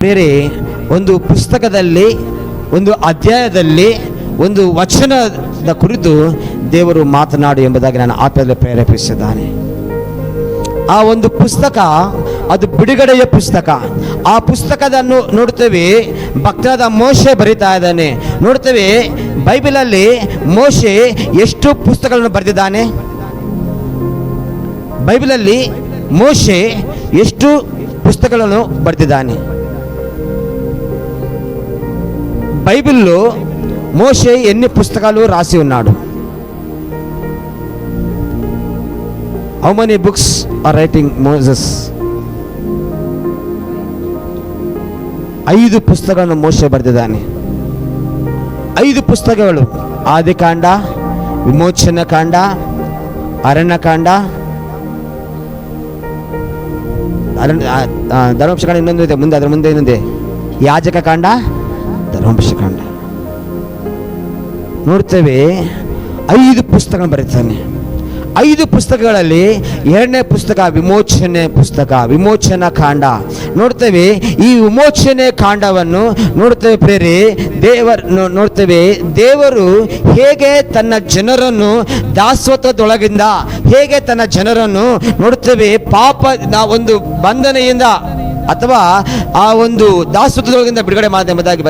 ಬೇರೆ ಒಂದು ಪುಸ್ತಕದಲ್ಲಿ, ಒಂದು ಅಧ್ಯಾಯದಲ್ಲಿ, ಒಂದು ವಚನದ ಕುರಿತು ದೇವರು ಮಾತನಾಡು ಎಂಬುದಾಗಿ ನಾನು ಆತ್ಮದಲ್ಲಿ ಪ್ರೇರೇಪಿಸಿದ್ದಾನೆ. ಆ ಒಂದು ಪುಸ್ತಕ ಅದು ಬಿಡುಗಡೆಯ ಪುಸ್ತಕ. ಆ ಪುಸ್ತಕವನ್ನು ನೋಡ್ತೇವೆ, ಭಕ್ತನಾದ ಮೋಶೆ ಬರಿತಾ ಇದ್ದಾನೆ. ನೋಡ್ತೇವೆ ಬೈಬಲಲ್ಲಿ ಮೋಶೆ ಎಷ್ಟು ಪುಸ್ತಕಗಳನ್ನು ಬರೆದಿದ್ದಾನೆ. ಬೈಬಲಲ್ಲಿ ಮೋಶೆ ಎಷ್ಟು ಪುಸ್ತಕಗಳನ್ನು ಬರೆದಿದ್ದಾನೆ. బైబిల్లో మోషే ఎన్ని పుస్తకాలు రాసి ఉన్నాడు? How many books are writing Moses? 5 ಪುಸ್ತಕಗಳನ್ನು ಮೋಶೆ ಬರೆದಿದ್ದಾನೆ. 5 ಪುಸ್ತಕಗಳು: ಆದಿಕಾಂಡ, ವಿಮೋಚನ ಕಾಂಡ, ಅರಣ್ಯಕಾಂಡ, ಧರ್ಮಶಾಸ್ತ್ರ ಇನ್ನೊಂದು ಇದೆ ಮುಂದೆ, ಅದರ ಮುಂದೆ ಇನ್ನೊಂದೆ ಯಾಜಕ ಕಾಂಡ, ಧರ್ಮಶಾಸ್ತ್ರ. ನೋಡ್ತೇವೆ 5 ಪುಸ್ತಕ ಬರೀತಾನೆ. 5 ಪುಸ್ತಕಗಳಲ್ಲಿ 2ನೇ ಪುಸ್ತಕ ವಿಮೋಚನೆ ಪುಸ್ತಕ, ವಿಮೋಚನಾ ಕಾಂಡ. ನೋಡ್ತೇವೆ ಈ ವಿಮೋಚನೆ ಕಾಂಡವನ್ನು ನೋಡ್ತೇವೆ ಪ್ರೇರೆ ನೋಡ್ತೇವೆ ದೇವರು ಹೇಗೆ ತನ್ನ ಜನರನ್ನು ದಾಸತ್ವದೊಳಗಿಂದ, ಹೇಗೆ ತನ್ನ ಜನರನ್ನು ನೋಡ್ತೇವೆ ಪಾಪ ಒಂದು ಬಂಧನೆಯಿಂದ ಅಥವಾ ಆ ಒಂದು ದಾಸತ್ವದೊಳಗಿಂದ ಬಿಡುಗಡೆ ಮಾಡಿದ ಎಂಬುದಾಗಿ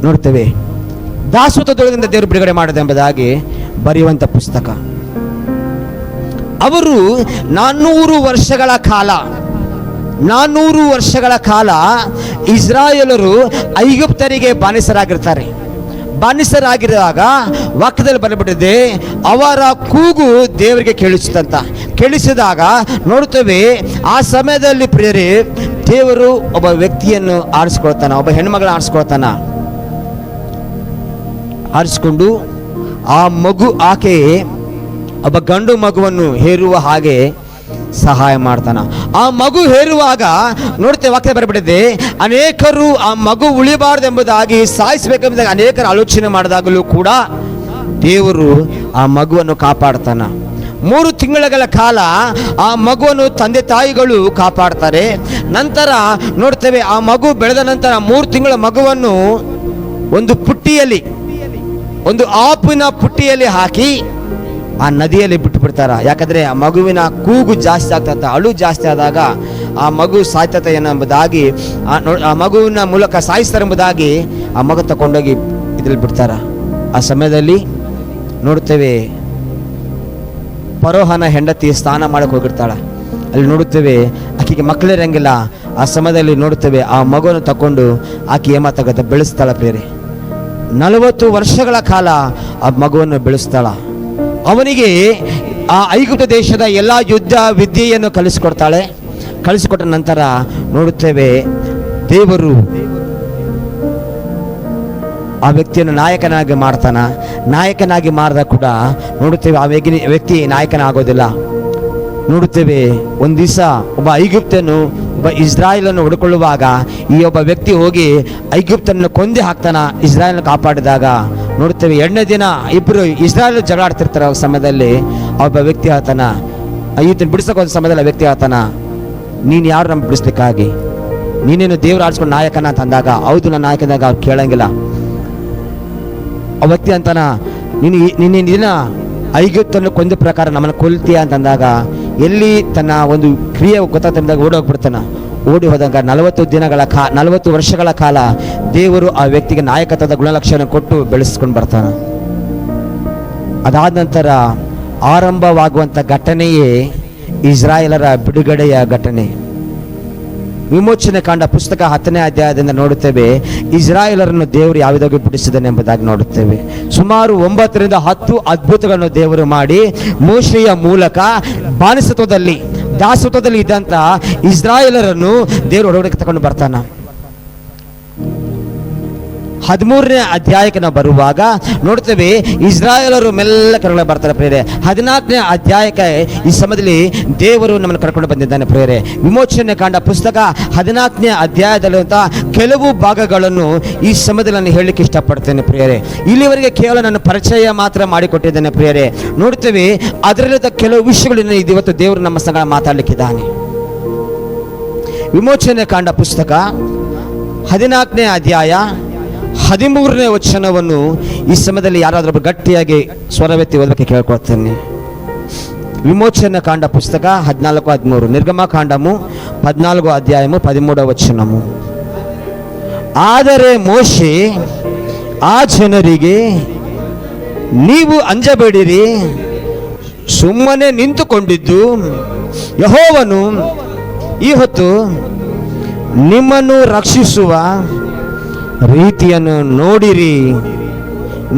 ನೋಡ್ತೇವೆ. ದಾಸತ್ವದೊಳಗಿಂದ ದೇವರು ಬಿಡುಗಡೆ ಮಾಡೋದು ಎಂಬುದಾಗಿ ಬರೆಯುವಂಥ ಪುಸ್ತಕ. ಅವರು 400 ವರ್ಷಗಳ ಕಾಲ ಇಸ್ರಾಯೇಲರು ಐಗುಪ್ತರಿಗೆ ಬಾನಿಸರಾಗಿರ್ತಾರೆ. ಬಾನಿಸರಾಗಿರುವಾಗ ವಾಕ್ಯದಲ್ಲಿ ಬರೆಯಲ್ಪಟ್ಟಿದೆ, ಅವರ ಕೂಗು ದೇವರಿಗೆ ಕೇಳಿಸಿದಾಗ ನೋಡ್ತೇವೆ ಆ ಸಮಯದಲ್ಲಿ ಪ್ರಿಯರೇ ದೇವರು ಒಬ್ಬ ವ್ಯಕ್ತಿಯನ್ನು ಆರಿಸ್ಕೊಳ್ತಾನ, ಒಬ್ಬ ಹೆಣ್ಮಗಳ ಆರಿಸಿಕೊಂಡು ಆ ಮಗು ಆಕೆ ಒಬ್ಬ ಗಂಡು ಮಗುವನ್ನು ಹೇರುವ ಹಾಗೆ ಸಹಾಯ ಮಾಡ್ತಾನ. ಆ ಮಗು ಹೇರುವಾಗ ನೋಡ್ತೇವೆ ವಾಕ್ಯ ಬರಬಿಟ್ಟಿದೆ, ಅನೇಕರು ಆ ಮಗು ಉಳಿಬಾರ್ದು ಎಂಬುದಾಗಿ, ಸಾಯಿಸಬೇಕೆಂಬುದಾಗಿ ಅನೇಕರು ಆಲೋಚನೆ ಮಾಡಿದಾಗಲೂ ಕೂಡ ದೇವರು ಆ ಮಗುವನ್ನು ಕಾಪಾಡ್ತಾನ. 3 ತಿಂಗಳ ಕಾಲ ಆ ಮಗುವನ್ನು ತಂದೆ ತಾಯಿಗಳು ಕಾಪಾಡ್ತಾರೆ. ನಂತರ ನೋಡ್ತೇವೆ ಆ ಮಗು ಬೆಳೆದ ನಂತರ 3 ತಿಂಗಳ ಮಗುವನ್ನು ಒಂದು ಪುಟ್ಟಿಯಲ್ಲಿ, ಒಂದು ಆಪಿನ ಪುಟ್ಟಿಯಲ್ಲಿ ಹಾಕಿ ಆ ನದಿಯಲ್ಲಿ ಬಿಟ್ಟು ಬಿಡ್ತಾರ. ಯಾಕಂದ್ರೆ ಆ ಮಗುವಿನ ಕೂಗು ಜಾಸ್ತಿ ಆಗ್ತದೆ, ಅಳು ಜಾಸ್ತಿ ಆದಾಗ ಆ ಮಗು ಸಾಯ್ತತೆ ಎಂಬುದಾಗಿ, ಆ ಮಗುವಿನ ಮೂಲಕ ಸಾಯಿಸ್ತಾರೆ ಎಂಬುದಾಗಿ ಆ ಮಗು ತಗೊಂಡೋಗಿ ಇದ್ರಲ್ಲಿ ಬಿಡ್ತಾರ. ಆ ಸಮಯದಲ್ಲಿ ನೋಡ್ತೇವೆ ಫರೋಹನ ಹೆಂಡತಿ ಸ್ನಾನ ಮಾಡಕ್ಕೆ ಹೋಗಿರ್ತಾಳ. ಅಲ್ಲಿ ನೋಡುತ್ತೇವೆ ಆಕೆಗೆ ಮಕ್ಕಳಿರಂಗಿಲ್ಲ. ಆ ಸಮಯದಲ್ಲಿ ನೋಡುತ್ತೇವೆ ಆ ಮಗುವನ್ನು ತಕೊಂಡು ಆಕೆ ಏಮಾತಾಗತ್ತೆ, ಬೆಳೆಸ್ತಾಳ ಪ್ರಿಯರೇ. 40 ವರ್ಷಗಳ ಕಾಲ ಆ ಮಗುವನ್ನು ಬೆಳೆಸ್ತಾಳ. ಅವನಿಗೆ ಆ ಐಗುಪ್ತ ದೇಶದ ಎಲ್ಲ ಯುದ್ಧ ವಿದ್ಯೆಯನ್ನು ಕಲಿಸಿಕೊಟ್ಟ ನಂತರ ನೋಡುತ್ತೇವೆ ದೇವರು ಆ ವ್ಯಕ್ತಿಯನ್ನು ನಾಯಕನಾಗಿ ಮಾಡ್ತಾನ. ನಾಯಕನಾಗಿ ಮಾಡಿದ ಕೂಡ ನೋಡುತ್ತೇವೆ ಆ ವ್ಯಕ್ತಿ ನಾಯಕನಾಗೋದಿಲ್ಲ. ನೋಡುತ್ತೇವೆ ಒಂದು ದಿವಸ ಒಬ್ಬ ಐಗುಪ್ತನು ಒಬ್ಬ ಇಸ್ರಾಯೇಲನ್ನು ಹುಡುಕೊಳ್ಳುವಾಗ ಈ ಒಬ್ಬ ವ್ಯಕ್ತಿ ಹೋಗಿ ಐಗುಪ್ತನನ್ನು ಕೊಂದೇ ಹಾಕ್ತಾನ. ಇಸ್ರಾಯೇಲನ್ನು ಕಾಪಾಡಿದಾಗ ನೋಡುತ್ತೇವೆ 2ನೇ ದಿನ ಇಬ್ಬರು ಇಸ್ರಾಯೇಲ್ ಜಗಳ ಆಡ್ತಿರ್ತಾರೆ. ಆ ಸಮಯದಲ್ಲಿ ಒಬ್ಬ ವ್ಯಕ್ತಿ ಹೇಳ್ತಾನ, ಐಗುಪ್ತನ ಬಿಡಿಸೋಕೆ ಹೋದ ಸಮಯದಲ್ಲಿ ವ್ಯಕ್ತಿ ಹೇಳ್ತಾನ, ನೀನು ಯಾರು ನಮ್ಗೆ ಬಿಡಿಸ್ಲಿಕ್ಕಾಗಿ, ನೀನೇನು ದೇವ್ರು ಆಡಿಸ್ಕೊಂಡು ನಾಯಕನ ಅಂತ ಅಂದಾಗ, ಹೌದು ನನ್ನ ನಾಯಕನಾಗ ಅವ್ರು ಕೇಳಂಗಿಲ್ಲ. ಆ ವ್ಯಕ್ತಿ ಅಂತಾನ, ನಿನ್ನೆ ದಿನ ಐಗುಪ್ತನ್ನು ಕೊಂದ ಪ್ರಕಾರ ನಮ್ಮನ್ನು ಕೊಲ್ತೀಯ ಅಂತಂದಾಗ ಎಲ್ಲಿ ತನ್ನ ಒಂದು ಕ್ರಿಯೆ ಗೊತ್ತಾಗ್ತಂದಾಗ ಓಡಿ ಹೋದಾಗ 40 ವರ್ಷಗಳ ಕಾಲ ದೇವರು ಆ ವ್ಯಕ್ತಿಗೆ ನಾಯಕತ್ವದ ಗುಣಲಕ್ಷಣ ಕೊಟ್ಟು ಬೆಳೆಸ್ಕೊಂಡು ಬರ್ತಾನ. ಅದಾದ ನಂತರ ಆರಂಭವಾಗುವಂಥ ಘಟನೆಯೇ ಇಸ್ರಾಯೇಲರ ಬಿಡುಗಡೆಯ ಘಟನೆ. ವಿಮೋಚನೆ ಕಾಂಡ ಪುಸ್ತಕ 10ನೇ ಅಧ್ಯಾಯದಿಂದ ನೋಡುತ್ತೇವೆ ಇಸ್ರಾಯೇಲರನ್ನು ದೇವರು ಯಾವುದಾಗಿ ಬಿಡಿಸಿದನೆ ಎಂಬುದಾಗಿ ನೋಡುತ್ತೇವೆ. ಸುಮಾರು 9 ರಿಂದ 10 ಅದ್ಭುತಗಳನ್ನು ದೇವರು ಮಾಡಿ ಮೋಶೆಯ ಮೂಲಕ ಬಾನಿಸತ್ವದಲ್ಲಿ, ದಾಸತ್ವದಲ್ಲಿ ಇದ್ದಂಥ ಇಸ್ರಾಯೇಲರನ್ನು ದೇವರು ಒಳಗಡೆ ತಗೊಂಡು ಬರ್ತಾನ. 13ನೇ ಅಧ್ಯಾಯಕ್ಕೆ ನಾವು ಬರುವಾಗ ನೋಡ್ತೇವೆ, ಇಸ್ರಾಯೇಲರು ಮೆಲ್ಲ ಕರ್ಕೊಂಡು ಬರ್ತಾರೆ ಪ್ರೇರೆ. 14ನೇ ಅಧ್ಯಾಯಕ್ಕೆ ಈ ಸಮಯದಲ್ಲಿ ದೇವರು ನಮ್ಮನ್ನು ಕರ್ಕೊಂಡು ಬಂದಿದ್ದಾನೆ ಪ್ರೇರೆ. ವಿಮೋಚನೆ ಕಾಂಡ ಪುಸ್ತಕ 14ನೇ ಅಧ್ಯಾಯದಲ್ಲಿರುವಂತಹ ಕೆಲವು ಭಾಗಗಳನ್ನು ಈ ಸಮಯದಲ್ಲಿ ನಾನು ಹೇಳಲಿಕ್ಕೆ ಇಷ್ಟಪಡ್ತೇನೆ ಪ್ರಿಯರೇ. ಇಲ್ಲಿವರೆಗೆ ಕೇವಲ ನನ್ನ ಪರಿಚಯ ಮಾತ್ರ ಮಾಡಿಕೊಟ್ಟಿದ್ದೇನೆ ಪ್ರಿಯರೇ. ನೋಡ್ತೇವೆ ಅದರಲ್ಲಿದ್ದ ಕೆಲವು ವಿಷಯಗಳನ್ನು ಇವತ್ತು ದೇವರು ನಮ್ಮ ಸಂಗ ಮಾತಾಡಲಿಕ್ಕಿದ್ದಾನೆ. ವಿಮೋಚನೆ ಕಾಂಡ ಪುಸ್ತಕ 14ನೇ ಅಧ್ಯಾಯ 13ನೇ ವಚನವನ್ನು ಈ ಸಮಯದಲ್ಲಿ ಯಾರಾದರೂ ಗಟ್ಟಿಯಾಗಿ ಸ್ವರವೆತ್ತಿ ಓದಕ್ಕೆ ಕೇಳ್ಕೊಳ್ತೇನೆ. ವಿಮೋಚನೆ ಕಾಂಡ ಪುಸ್ತಕ 14-13, ನಿರ್ಗಮ ಕಾಂಡము 14 అధ్యాయము 13వ వచనము. ಆದರೆ ಮೋಶೆ ಆ ಜನರಿಗೆ, ನೀವು ಅಂಜಬೇಡಿರಿ, ಸುಮ್ಮನೆ ನಿಂತುಕೊಂಡಿದ್ದು ಯೆಹೋವನು ಈ ಹೊತ್ತು ನಿಮ್ಮನ್ನು ರಕ್ಷಿಸುವ ರೀತಿಯನ್ನು ನೋಡಿರಿ.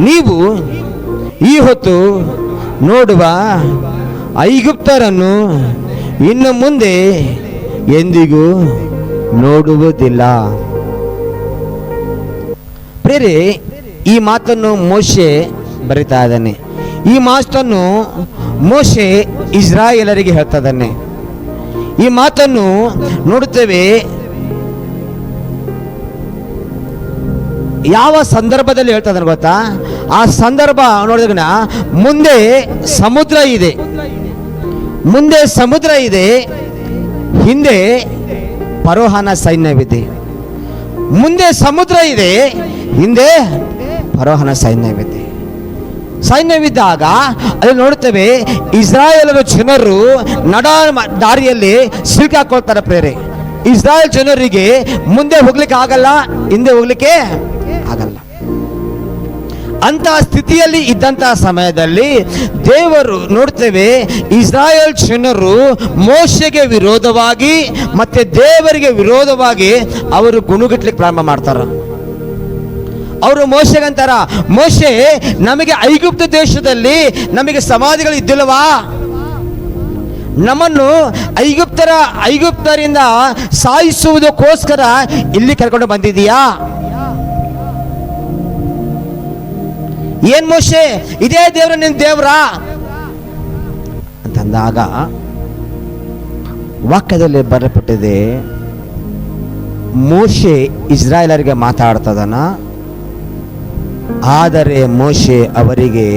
ನೀವು ಈ ಹೊತ್ತು ನೋಡುವ ಐಗುಪ್ತರನ್ನು ಇನ್ನು ಮುಂದೆ ಎಂದಿಗೂ ನೋಡುವುದಿಲ್ಲ. ಪ್ರೇರೆ, ಈ ಮಾತನ್ನು ಮೋಶೆ ಬರಿತಾ ಇದ್ದಾನೆ. ಈ ಮಾತನ್ನು ಮೋಶೆ ಇಸ್ರಾಯೇಲರಿಗೆ ಹೇಳ್ತಾ ಇದ್ದಾನೆ. ಈ ಮಾತನ್ನು ನೋಡುತ್ತೇವೆ ಯಾವ ಸಂದರ್ಭದಲ್ಲಿ ಹೇಳ್ತಾ ಇದ್ದಾನೆ ಗೊತ್ತಾ? ಆ ಸಂದರ್ಭ ನೋಡಿದಾಗ ಮುಂದೆ ಸಮುದ್ರ ಇದೆ, ಮುಂದೆ ಸಮುದ್ರ ಇದೆ, ಹಿಂದೆ ಫರೋಹನ ಸೈನ್ಯವಿದೆ. ಮುಂದೆ ಸಮುದ್ರ ಇದೆ, ಹಿಂದೆ ಫರೋಹನ ಸೈನ್ಯವಿದ್ದಾಗ ಅಲ್ಲಿ ನೋಡುತ್ತೇವೆ ಇಸ್ರಾಯೇಲರ ಜನರು ನಡ ದಾರಿಯಲ್ಲಿ ಸಿಲುಕಾಕೊಳ್ತಾರೆ ಪ್ರೇರೆ. ಇಸ್ರಾಯೇಲ್ ಜನರಿಗೆ ಮುಂದೆ ಹೋಗ್ಲಿಕ್ಕೆ ಆಗಲ್ಲ, ಹಿಂದೆ ಹೋಗ್ಲಿಕ್ಕೆ ಆಗಲ್ಲ. ಅಂತಹ ಸ್ಥಿತಿಯಲ್ಲಿ ಇದ್ದಂತಹ ಸಮಯದಲ್ಲಿ ದೇವರು ನೋಡ್ತೇವೆ ಇಸ್ರಾಯೇಲ್ ಜನರು ಮೋಶೆಗೆ ವಿರೋಧವಾಗಿ ಮತ್ತೆ ದೇವರಿಗೆ ವಿರೋಧವಾಗಿ ಅವರು ಗುಣುಗಿಟ್ಲಿಕ್ಕೆ ಪ್ರಾರಂಭ ಮಾಡ್ತಾರ. ಅವರು ಮೋಶೆಗಂತಾರ, ಮೋಶೆ, ನಮಗೆ ಐಗುಪ್ತ ದೇಶದಲ್ಲಿ ನಮಗೆ ಸಮಾಧಿಗಳು ಇದ್ದಿಲ್ಲವಾ? ನಮ್ಮನ್ನು ಐಗುಪ್ತರಿಂದ ಸಾಯಿಸುವುದಕ್ಕೋಸ್ಕರ ಇಲ್ಲಿ ಕರ್ಕೊಂಡು ಬಂದಿದೀಯಾ? ಏನ್ ಮೋಶೆ, ಇದೇ ದೇವ್ರ ನಿನ್ನ ದೇವ್ರ ಅಂತಂದಾಗ ವಾಕ್ಯದಲ್ಲಿ ಬರಲ್ಪಟ್ಟಿದೆ, ಮೋಶೆ ಇಸ್ರಾಯೇಲರಿಗೆ ಮಾತಾಡ್ತದನ. ಆದರೆ ಮೋಶೆ ಅವರಿಗೆ,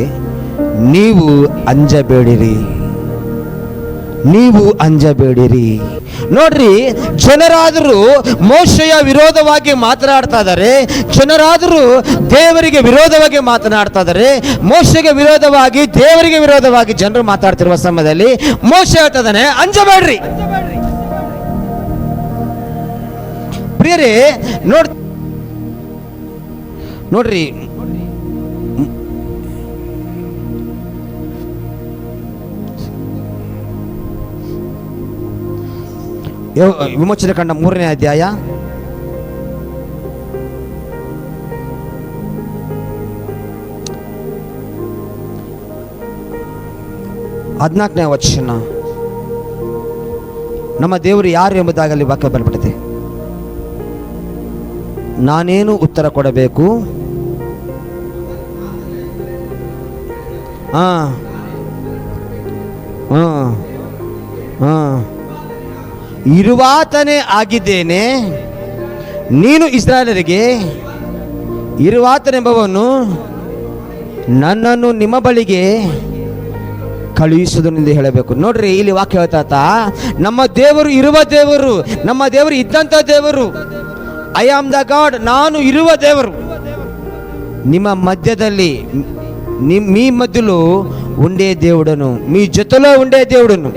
ನೀವು ಅಂಜಬೇಡಿರಿ, ನೀವು ಅಂಜಬೇಡಿರಿ. ನೋಡ್ರಿ, ಜನರಾದರೂ ಮೋಶೆಯ ವಿರೋಧವಾಗಿ ಮಾತನಾಡ್ತಾ ಇದ್ದಾರೆ, ಜನರಾದರೂ ದೇವರಿಗೆ ವಿರೋಧವಾಗಿ ಮಾತನಾಡ್ತಾ ಇದ್ದಾರೆ. ಮೋಶೆಗೆ ವಿರೋಧವಾಗಿ ದೇವರಿಗೆ ವಿರೋಧವಾಗಿ ಜನರು ಮಾತಾಡ್ತಿರುವ ಸಮಯದಲ್ಲಿ ಮೋಶೆ ಹೇಳ್ತಾ ಇದ್ದಾನೆ, ಅಂಜಬೇಡ್ರಿ. ಪ್ರಿಯರೇ, ನೋಡ್ರಿ ವಿಮೋಚನೆ ಕಂಡ 3ನೇ ಅಧ್ಯಾಯ 14ನೇ ವಚನ. ನಮ್ಮ ದೇವರು ಯಾರು ಎಂಬುದಾಗಲಿ ವಾಕ್ಯ ಬರಲ್ಪಟ್ಟಿದೆ. ನಾನೇನು ಉತ್ತರ ಕೊಡಬೇಕು? ಇರುವಾತನೇ ಆಗಿದ್ದೇನೆ. ನೀನು ಇಸ್ರಾಯೇಲರಿಗೆ ಇರುವಾತನೆಂಬವನು ನನ್ನನ್ನು ನಿಮ್ಮ ಬಳಿಗೆ ಕಳುಹಿಸುವುದನ್ನು ಹೇಳಬೇಕು. ನೋಡ್ರಿ, ಇಲ್ಲಿ ವಾಕ್ಯ ಹೇಳ್ತಾ, ನಮ್ಮ ದೇವರು ಇರುವ ದೇವರು, ನಮ್ಮ ದೇವರು ಇದ್ದಂಥ ದೇವರು. ಐ ಆಮ್ ದ ಗಾಡ್, ನಾನು ಇರುವ ದೇವರು. ನಿಮ್ಮ ಮಧ್ಯದಲ್ಲಿ మీ మధ్యలో ఉండే దేవుడను, మీ జతలో ఉండే దేవుడను.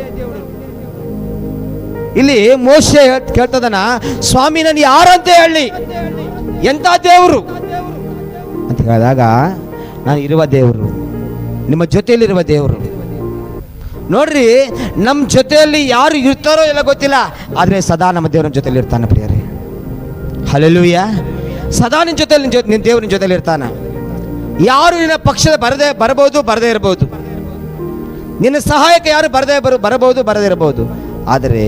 ಇಲ್ಲಿ ಮೋಶೆ ಕೇಳ್ತದನ, ಸ್ವಾಮಿ ನಾನು ಯಾರಂತ ಹೇಳಿ, ಎಂತ ದೇವರು ಅಂತ ಹೇಳಿದಾಗ, ನಾನು ಇರುವ ದೇವರು, ನಿಮ್ಮ ಜೊತೆಯಲ್ಲಿರುವ ದೇವರು. ನೋಡ್ರಿ, ನಮ್ಮ ಜೊತೆಯಲ್ಲಿ ಯಾರು ಇರ್ತಾರೋ ಎಲ್ಲ ಗೊತ್ತಿಲ್ಲ, ಆದರೆ ಸದಾ ನಮ್ಮ ದೇವರ ಜೊತೆಯಲ್ಲಿ ಇರ್ತಾನೆ ಪ್ರಿಯರೇ. ಹಲ್ಲೆಲೂಯಾ. ಸದಾ ನಿನ್ನ ಜೊತೆಯಲ್ಲಿ ನಿನ್ನ ದೇವ್ರ ನಿನ್ನ ಜೊತೆಯಲ್ಲಿ ಇರ್ತಾನೆ. ಯಾರು ನಿನ್ನ ಪಕ್ಷದ ಬರಬಹುದು, ಬರದೇ ಇರಬಹುದು. ನಿನ್ನ ಸಹಾಯಕ್ಕೆ ಯಾರು ಬರಬಹುದು, ಬರದೇ ಇರಬಹುದು. ಆದರೆ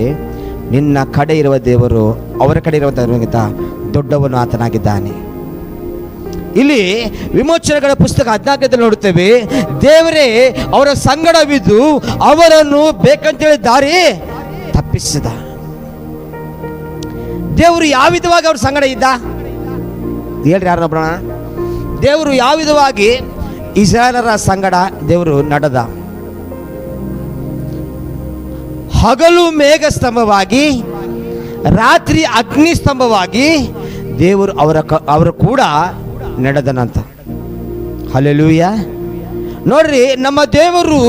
ನಿನ್ನ ಕಡೆ ಇರುವ ದೇವರು ಅವರ ಕಡೆ ಇರುವಂತಹ ದೊಡ್ಡವನು ಆತನಾಗಿದ್ದಾನೆ. ಇಲ್ಲಿ ವಿಮೋಚನೆಗಳ ಪುಸ್ತಕ 14 ನೋಡುತ್ತೇವೆ, ದೇವರೇ ಅವರ ಸಂಗಡವಿದ್ದು ಅವರನ್ನು ಬೇಕಂತೇಳಿ ದಾರಿ ತಪ್ಪಿಸಿದ. ದೇವರು ಯಾವ ವಿಧವಾಗಿ ಅವ್ರ ಸಂಗಡ ಇದ್ದ ಹೇಳ್ರಿ ಯಾರನ್ನೊಬ್ಬರ. ದೇವರು ಯಾವ ವಿಧವಾಗಿ ಇಸ್ರಾಯೇಲರ ಸಂಗಡ ದೇವರು ನಡೆದ? ಹಗಲು ಮೇಘ ಸ್ತಂಭವಾಗಿ, ರಾತ್ರಿ ಅಗ್ನಿ ಸ್ತಂಭವಾಗಿ ದೇವರು ಅವರ ಕೂಡ ನಡೆದನಂತ. ಹಲ್ಲೆಲೂಯ. ನೋಡ್ರಿ, ನಮ್ಮ ದೇವರು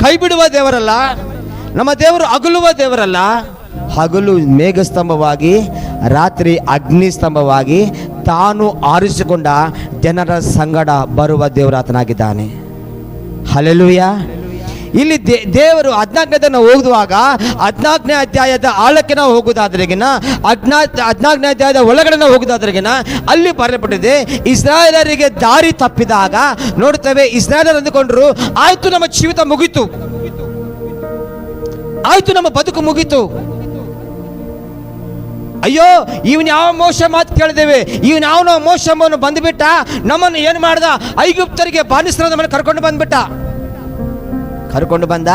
ಕೈ ಬಿಡುವ ದೇವರಲ್ಲ, ನಮ್ಮ ದೇವರು ಅಗಲುವ ದೇವರಲ್ಲ. ಹಗಲು ಮೇಘ ಸ್ತಂಭವಾಗಿ, ರಾತ್ರಿ ಅಗ್ನಿ ಸ್ತಂಭವಾಗಿ ತಾನು ಆರಿಸಿಕೊಂಡ ಜನರ ಸಂಗಡ ಬರುವ ದೇವರಾತನಾಗಿದ್ದಾನೆ. ಹಲ್ಲೆಲೂಯ. ಇಲ್ಲಿ ದೇವರು 14ನೇ ನಾವು ಹೋಗುವಾಗ 14ನೇ ಅಧ್ಯಾಯದ ಆಳಕ್ಕೆ ನಾವು ಹೋಗುವುದಾದ್ರೆಗಿನ 14ನೇ ಅಧ್ಯಾಯದ ಒಳಗಡೆ ನಾವು ಹೋಗುವುದಾದ್ರೆಗಿನ ಅಲ್ಲಿ ಬರೆಯಲ್ಪಟ್ಟಿದೆ, ಇಸ್ರಾಯೇಲರಿಗೆ ದಾರಿ ತಪ್ಪಿದಾಗ ನೋಡ್ತೇವೆ, ಇಸ್ರಾಯೇಲರು ಅಂದುಕೊಂಡ್ರು ಆಯ್ತು ನಮ್ಮ ಜೀವಿತ ಮುಗೀತು, ಆಯ್ತು ನಮ್ಮ ಬದುಕು ಮುಗೀತು, ಅಯ್ಯೋ ಇವನ್ ಯಾವ ಮೋಶ ಮಾತು ಕೇಳಿದೇವೆ, ಇವನ್ ಯಾವ ಮೋಶವನ್ನು ಬಂದುಬಿಟ್ಟ, ನಮ್ಮನ್ನು ಏನು ಮಾಡ್ದ, ಐಗುಪ್ತರಿಗೆ ಬಾನಿಸ್ರದ ಮೇಲೆ ಕರ್ಕೊಂಡು ಬಂದ,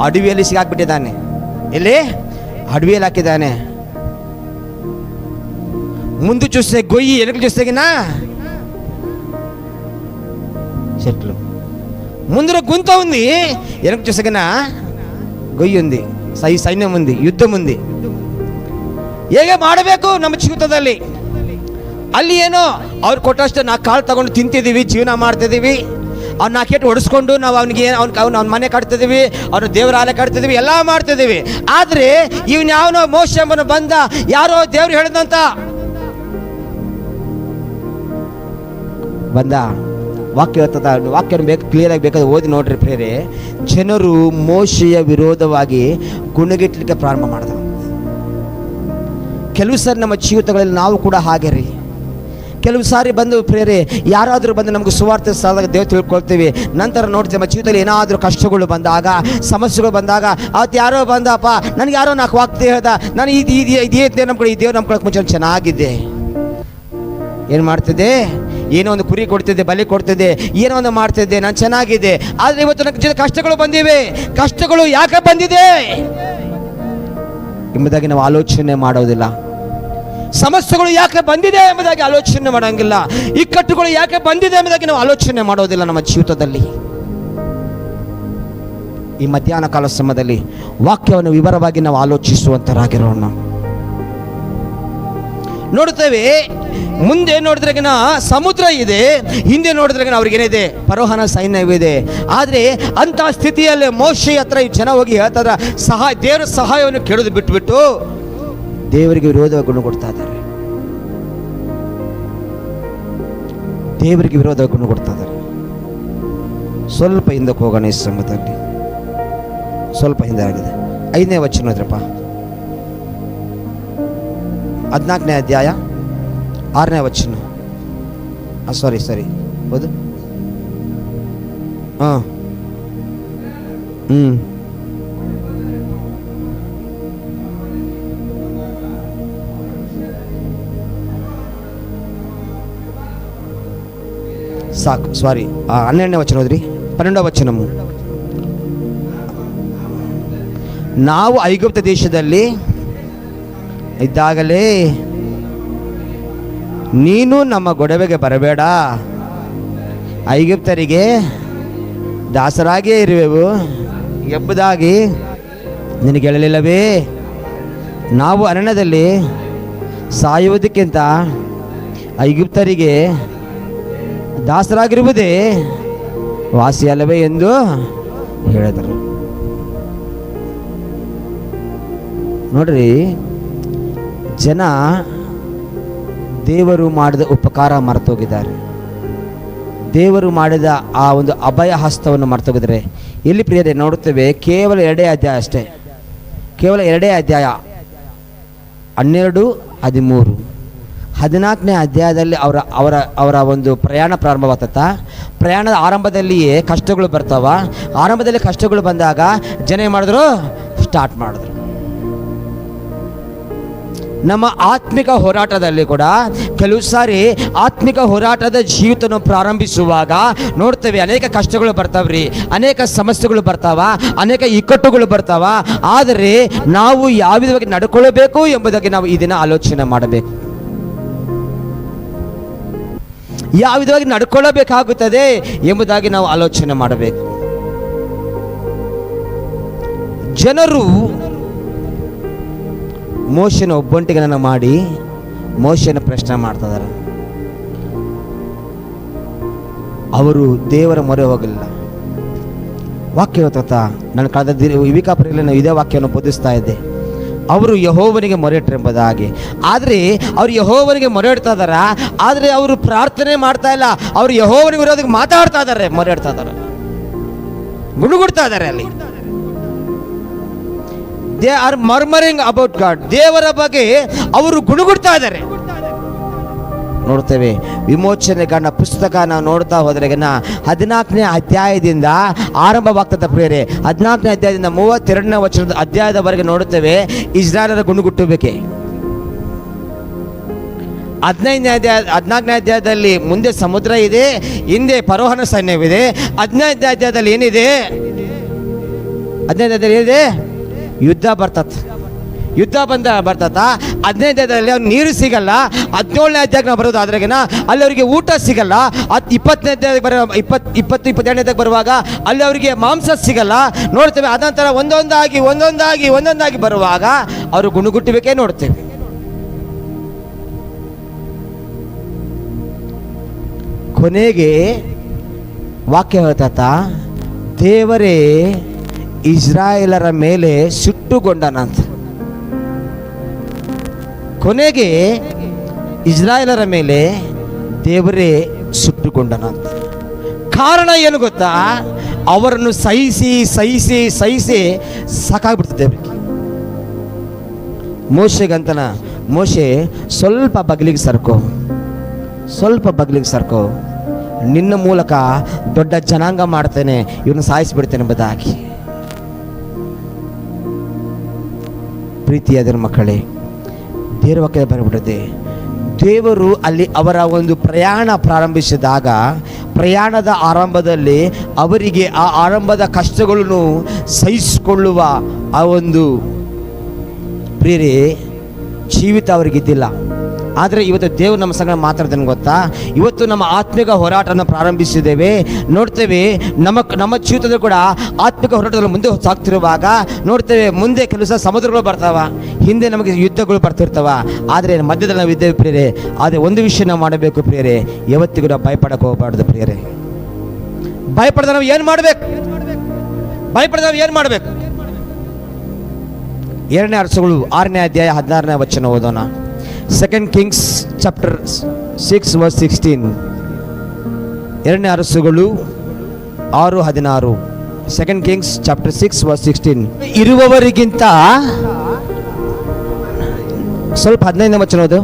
ಅಡವಿಯಲ್ಲಿ ಸಿಗಾಕ್ಬಿಟ್ಟಿದ್ದಾನೆ. ಇಲ್ಲಿ ಅಡವಿಯಲ್ಲಿ ಹಾಕಿದ್ದಾನೆ. ముందు చూస్తే గొయ్యి, వెనక చూస్తే చెట్లు. ముందర గుంత ఉంది, వెనక చూస్తే గొయ్యి ఉంది, ಸೈನ್ಯ ఉంది, ಯುದ್ಧ ఉంది. ಹೇಗೆ ಮಾಡಬೇಕು ನಮ್ಮ ಜೀವಿತದಲ್ಲಿ? ಅಲ್ಲಿ ಏನೋ ಅವ್ರು ಕೊಟ್ಟಷ್ಟು ನಾ ಕಾಳು ತಗೊಂಡು ತಿಂತಿದ್ದೀವಿ, ಜೀವನ ಮಾಡ್ತಿದ್ದೀವಿ, ಅವ್ನ ನಾಕೇಟು ಹೊಡಿಸ್ಕೊಂಡು ನಾವು ಅವನಿಗೆ ಅವ್ನ ಮನೆ ಕಟ್ತಿದ್ದೀವಿ, ಅವ್ನ ದೇವರ ಆಲಯ ಕಟ್ತಿದ್ದೀವಿ, ಎಲ್ಲ ಮಾಡ್ತಿದ್ದೀವಿ. ಆದರೆ ಇವನ್ ಯಾವನೋ ಮೋಶ ಎಂಬನು ಬಂದ, ಯಾರೋ ದೇವ್ರು ಹೇಳಿದಂತ ಬಂದ. ವಾಕ್ಯ ಇರ್ತದ, ವಾಕ್ಯ ಕ್ಲಿಯರ್ ಆಗಿ ಬೇಕಾದ್ರೆ ಓದಿ ನೋಡ್ರಿ ಪ್ರೇರೆ. ಜನರು ಮೋಶೆಯ ವಿರೋಧವಾಗಿ ಗುಣಗಿಟ್ಲಿಕ್ಕೆ ಪ್ರಾರಂಭ ಮಾಡಿದ್ರು. ಕೆಲವು ಸಾರಿ ನಮ್ಮ ಜೀವಿತಗಳಲ್ಲಿ ನಾವು ಕೂಡ ಹಾಗೆ ರೀ. ಕೆಲವು ಸಾರಿ ಬಂದು ಪ್ರೇರೆ ಯಾರಾದರೂ ಬಂದು ನಮಗೆ ಸುವಾರ್ತೆ ಸಾದಾಗ ದೇವ್ ತಿಳ್ಕೊಳ್ತೀವಿ. ನಂತರ ನೋಡ್ತೀವಿ ನಮ್ಮ ಜೀವಿತದಲ್ಲಿ ಏನಾದರೂ ಕಷ್ಟಗಳು ಬಂದಾಗ, ಸಮಸ್ಯೆಗಳು ಬಂದಾಗ, ಅವತ್ತು ಯಾರೋ ಬಂದಪ್ಪ ನನಗೆ ಯಾರೋ ನಾಲ್ಕು ವಾಕ್ಯ ಹೇಳ್ದ, ನಾನು ಇದೇ ನಂಬ್ಕೊಳ್ಳಿ, ಈ ದೇವ್ರು ನಂಬ್ಕೊಳ್ಳೋಕೆ ಮುಂಚೆ ಚೆನ್ನಾಗಿದ್ದೆ, ಏನು ಮಾಡ್ತಿದ್ದೆ, ಏನೋ ಒಂದು ಕುರಿ ಕೊಡ್ತಿದ್ದೆ, ಬಲಿ ಕೊಡ್ತಿದ್ದೆ, ಏನೋ ಒಂದು ಮಾಡ್ತಿದ್ದೆ, ನಾನು ಚೆನ್ನಾಗಿದೆ. ಆದರೆ ಇವತ್ತು ನನ್ನ ಜೊತೆ ಕಷ್ಟಗಳು ಬಂದಿವೆ. ಕಷ್ಟಗಳು ಯಾಕೆ ಬಂದಿದೆ ಎಂಬುದಾಗಿ ನಾವು ಆಲೋಚನೆ ಮಾಡೋದಿಲ್ಲ. ಸಮಸ್ಯೆಗಳು ಯಾಕೆ ಬಂದಿದೆ ಎಂಬುದಾಗಿ ಆಲೋಚನೆ ಮಾಡೋಂಗಿಲ್ಲ. ಇಕ್ಕಟ್ಟುಗಳು ಯಾಕೆ ಬಂದಿದೆ ಎಂಬುದಾಗಿ ನಾವು ಆಲೋಚನೆ ಮಾಡೋದಿಲ್ಲ ನಮ್ಮ ಜೀವಿತದಲ್ಲಿ. ಈ ಮಧ್ಯಾಹ್ನ ಕಾಲ ಸಮಯದಲ್ಲಿ ವಾಕ್ಯವನ್ನು ವಿವರವಾಗಿ ನಾವು ಆಲೋಚಿಸುವಂತರಾಗಿರೋಣ. ನೋಡುತ್ತೇವೆ, ಮುಂದೆ ನೋಡಿದ್ರೆಗಿನ ಸಮುದ್ರ ಇದೆ, ಹಿಂದೆ ನೋಡಿದ್ರೆಗಿನ ಅವ್ರಿಗೇನಿದೆ, ಫರೋಹನ ಸೈನ್ಯವಿದೆ. ಆದರೆ ಅಂತಹ ಸ್ಥಿತಿಯಲ್ಲಿ ಮೋಶೆ ಹತ್ರ ಈ ಜನ ಹೋಗಿ ಹೇಳ್ತಾರ, ದೇವರ ಸಹಾಯವನ್ನು ಕೇಳೋದು ಬಿಟ್ಬಿಟ್ಟು ದೇವರಿಗೆ ವಿರೋಧವಾಗಿ ಗುಣ ಕೊಡ್ತಾ ಇದ್ದಾರೆ. ದೇವರಿಗೆ ವಿರೋಧವಾಗಿ ಗುಣ ಕೊಡ್ತಾ ಇದ್ದಾರೆ. ಸ್ವಲ್ಪ ಹಿಂದಕ್ಕೆ ಹೋಗೋಣ. ಈ ಸಮಯದಲ್ಲಿ ಸ್ವಲ್ಪ ಹಿಂದೆ ಆಗಿದೆ. 5ನೇ ವಚನ ಹೋದ್ರಪ್ಪ, 14ನೇ ಅಧ್ಯಾಯ 6ನೇ ವಚನ. ಸರಿ ಹೌದು. ಸಾಕು, ಸಾರಿ. 12ನೇ ವಚನ ಹೋದ್ರಿ. 12ನೇ ವಚನము, ನಾವು ಐಗುಪ್ತ ದೇಶದಲ್ಲಿ ಇದ್ದಾಗಲೇ ನೀನು ನಮ್ಮ ಗೊಡವೆಗೆ ಬರಬೇಡ, ಐಗುಪ್ತರಿಗೆ ದಾಸರಾಗಿಯೇ ಇರುವೆವು ಎಂಬುದಾಗಿ ನಿನಗೆ ಹೇಳಲಿಲ್ಲವೇ? ನಾವು ಅರಣ್ಯದಲ್ಲಿ ಸಾಯುವುದಕ್ಕಿಂತ ಐಗುಪ್ತರಿಗೆ ದಾಸರಾಗಿರುವುದೇ ವಾಸಿಯಲ್ಲವೇ ಎಂದು ಹೇಳಿದರು. ನೋಡ್ರಿ, ಜನ ದೇವರು ಮಾಡಿದ ಉಪಕಾರ ಮರೆತೋಗಿದ್ದಾರೆ. ದೇವರು ಮಾಡಿದ ಆ ಒಂದು ಅಭಯ ಹಸ್ತವನ್ನು ಮರೆತೋಗಿದ್ದಾರೆ. ಇಲ್ಲಿ ಪ್ರಿಯರೇ ನೋಡುತ್ತೇವೆ, ಕೇವಲ 2 ಅಧ್ಯಾಯ ಅಷ್ಟೇ, ಕೇವಲ 2 ಅಧ್ಯಾಯ 12, 13, 14ನೇ ಅಧ್ಯಾಯದಲ್ಲಿ ಅವರ ಒಂದು ಪ್ರಯಾಣ ಪ್ರಾರಂಭವಾಗ್ತತ್ತ. ಪ್ರಯಾಣದ ಆರಂಭದಲ್ಲಿಯೇ ಕಷ್ಟಗಳು ಬರ್ತಾವ. ಆರಂಭದಲ್ಲಿ ಕಷ್ಟಗಳು ಬಂದಾಗ ಜನ ಏನು ಮಾಡಿದ್ರು, ಸ್ಟಾರ್ಟ್ ಮಾಡಿದ್ರು. ನಮ್ಮ ಆತ್ಮಿಕ ಹೋರಾಟದಲ್ಲಿ ಕೂಡ ಕೆಲವು ಸಾರಿ ಆತ್ಮಿಕ ಹೋರಾಟದ ಜೀವಿತವನ್ನು ಪ್ರಾರಂಭಿಸುವಾಗ ನೋಡ್ತೇವೆ ಅನೇಕ ಕಷ್ಟಗಳು ಬರ್ತಾವ್ರಿ, ಅನೇಕ ಸಮಸ್ಯೆಗಳು ಬರ್ತಾವ, ಅನೇಕ ಇಕ್ಕಟ್ಟುಗಳು ಬರ್ತಾವ. ಆದರೆ ನಾವು ಯಾವ ವಿಧವಾಗಿ ನಡ್ಕೊಳ್ಳಬೇಕು ಎಂಬುದಾಗಿ ನಾವು ಈ ದಿನ ಆಲೋಚನೆ ಮಾಡಬೇಕು. ಯಾವ ವಿಧವಾಗಿ ನಡ್ಕೊಳ್ಳಬೇಕಾಗುತ್ತದೆ ಎಂಬುದಾಗಿ ನಾವು ಆಲೋಚನೆ ಮಾಡಬೇಕು. ಜನರು ಮೋಶೆನ ಒಬ್ಬಂಟಿಗನ ಮಾಡಿ ಮೋಶೆನ ಪ್ರಶ್ನೆ ಮಾಡ್ತಿದ್ದಾರೆ. ಅವರು ದೇವರ ಮೊರೆ ಹೋಗಲಿಲ್ಲ. ವಾಕ್ಯ ಗೊತ್ತಾ, ನನ್ನ ಕಳೆದ ವಿಕಾಪುರದಲ್ಲಿ ನಾವು ಇದೇ ವಾಕ್ಯವನ್ನು ಬೋಧಿಸ್ತಾ ಇದ್ದೆ. ಅವರು ಯೆಹೋವನಿಗೆ ಮೊರೆ ಇಟ್ಟರೆಂಬುದಾಗಿ. ಆದರೆ ಅವರು ಯೆಹೋವನಿಗೆ ಮೊರೆ ಇಡ್ತಾ ಇದಾರ, ಆದರೆ ಅವರು ಪ್ರಾರ್ಥನೆ ಮಾಡ್ತಾ ಇಲ್ಲ. ಅವರು ಯೆಹೋವನಿಗೆ ವಿರೋಧಕ್ಕೆ ಮಾತಾಡ್ತಾ ಇದ್ದಾರೆ, ಮೊರೆ ಇಡ್ತಾ ಇದ್ದಾರೆ, ಗುಣಗುಡ್ತಾ ಇದ್ದಾರೆ. ಅಲ್ಲಿ ದೇ ಆರ್ ಮರ್ಮರಿಂಗ್ ಅಬೌಟ್ ಗಾಡ್. ದೇವರ ಬಗ್ಗೆ ಅವರು ಗುಣಗುಡ್ತಾ ಇದ್ದಾರೆ. ನೋಡ್ತೇವೆ ವಿಮೋಚನೆ ಗಣ ಪುಸ್ತಕ ನಾವು ನೋಡ್ತಾ ಹೋದ್ರೆ 14ನೇ ಅಧ್ಯಾಯದಿಂದ ಆರಂಭವಾಗ್ತದೆ ಪ್ರಿಯರೇ. 14ನೇ ಅಧ್ಯಾಯದಿಂದ 32ನೇ ವಚನದ ಅಧ್ಯಾಯದವರೆಗೆ ನೋಡುತ್ತೇವೆ ಇಸ್ರಾಯೇಲರ ಗುಣಗುಟ್ಟುವಿಕೆ. 14ನೇ ಅಧ್ಯಾಯದಲ್ಲಿ ಮುಂದೆ ಸಮುದ್ರ ಇದೆ, ಹಿಂದೆ ಫರೋಹನ ಸೈನ್ಯವಿದೆ. 15ನೇ ಅಧ್ಯಾಯದಲ್ಲಿ ಏನಿದೆ? 15ನೇ ಅಧ್ಯಾಯದಲ್ಲಿ ಏನಿದೆ? ಯುದ್ಧ ಬರ್ತತ್. ಯುದ್ಧ ಬರ್ತತ. 15ನೇ ಅಧ್ಯಾಯದಲ್ಲಿ ಅವ್ರು ನೀರು ಸಿಗಲ್ಲ. 17ನೇ ಅಧ್ಯಾಯಕ್ಕೆ ನಾವು ಬರೋದು ಆದ್ರೆಗಿನ ಅಲ್ಲಿ ಅವರಿಗೆ ಊಟ ಸಿಗಲ್ಲ. 20ನೇ ಅಧ್ಯಾಯಕ್ಕೆ 22ನೇ ಅಧ್ಯಾಯಕ್ಕೆ ಬರುವಾಗ ಅಲ್ಲಿ ಅವರಿಗೆ ಮಾಂಸ ಸಿಗಲ್ಲ. ನೋಡ್ತೇವೆ ಅದಂತರ ಒಂದೊಂದಾಗಿ ಬರುವಾಗ ಅವರು ಗುಣಗುಟ್ಟಬೇಕೇ ನೋಡ್ತೇವೆ. ಕೊನೆಗೆ ವಾಕ್ಯ ಹೇಳ್ತಾತ, ದೇವರೇ ಇಸ್ರಾಯೇಲರ ಮೇಲೆ ಸಿಟ್ಟುಗೊಂಡನಂತ. ಕೊನೆಗೆ ಇಸ್ರಾಯೇಲರ ಮೇಲೆ ದೇವರೇ ಸಿಟ್ಟುಗೊಂಡನಂತ. ಕಾರಣ ಏನು ಗೊತ್ತಾ? ಅವರನ್ನು ಸಹಿಸಿ ಸಾಕಾಗ್ಬಿಡ್ತಿದ್ದೇವೆ. ಮೋಶೆಗಂತನ, ಮೋಶೆ ಸ್ವಲ್ಪ ಬಗಲಿಗೆ ಸರ್ಕೋ, ನಿನ್ನ ಮೂಲಕ ದೊಡ್ಡ ಜನಾಂಗ ಮಾಡ್ತೇನೆ, ಇವನು ಸಾಯಿಸಿಬಿಡ್ತೇನೆ ಎಂಬುದಾಗಿ. ಪ್ರೀತಿಯಾದ ಮಕ್ಕಳೇ, ದೇವರ ವಾಕ್ಯ ಬರಬಿಡುತ್ತೆ. ದೇವರು ಅಲ್ಲಿ ಅವರ ಒಂದು ಪ್ರಯಾಣ ಪ್ರಾರಂಭಿಸಿದಾಗ, ಪ್ರಯಾಣದ ಆರಂಭದಲ್ಲಿ ಅವರಿಗೆ ಆ ಆರಂಭದ ಕಷ್ಟಗಳನ್ನು ಸಹಿಸಿಕೊಳ್ಳುವ ಆ ಒಂದು ಪ್ರೇರೆ ಜೀವಿತ ಅವರಿಗಿದ್ದಿಲ್ಲ. ಆದರೆ ಇವತ್ತು ದೇವರು ನಮ್ಮ ಸಂಗ ಮಾತಾಡ್ತಾನೆ ಗೊತ್ತಾ? ಇವತ್ತು ನಮ್ಮ ಆತ್ಮಿಕ ಹೋರಾಟವನ್ನು ಪ್ರಾರಂಭಿಸಿದ್ದೇವೆ. ನೋಡ್ತೇವೆ ನಮ್ಮ ಜೀವಿತದಲ್ಲಿ ಕೂಡ ಆತ್ಮಿಕ ಹೋರಾಟದಲ್ಲಿ ಮುಂದೆ ಸಾಗ್ತಿರುವಾಗ ನೋಡ್ತೇವೆ ಮುಂದೆ ಕೆಲಸ ಸಮುದ್ರಗಳು ಬರ್ತಾವ, ಹಿಂದೆ ನಮಗೆ ಯುದ್ಧಗಳು ಬರ್ತಿರ್ತಾವ. ಆದರೆ ಮಧ್ಯದಲ್ಲಿ ನಾವು ಇದ್ದೇವೆ ಪ್ರಿಯರೇ. ಆದರೆ ಒಂದು ವಿಷಯ ನಾವು ಮಾಡಬೇಕು ಪ್ರಿಯರೇ, ಯಾವತ್ತಿಗೂ ನಾವು ಭಯಪಡಕ್ಕೆ ಹೋಗಬಾರ್ದು ಪ್ರಿಯರೇ. ಭಯಪಡದ ನಾವು ಏನು ಮಾಡಬೇಕು? 2ನೇ ಅರಸುಗಳು 6ನೇ ಅಧ್ಯಾಯ 16ನೇ ವಚನ ಓದೋಣ. 2 Kings chapter 6 verse 16. 2ನೇ ಅರಸುಗಳು 6:16. 2 Kings chapter 6 verse 16. ಇರುವವರಿಗಿಂತ ಸ್ವಲ್ಪ 15ನೇ ವಚನ ಓದು.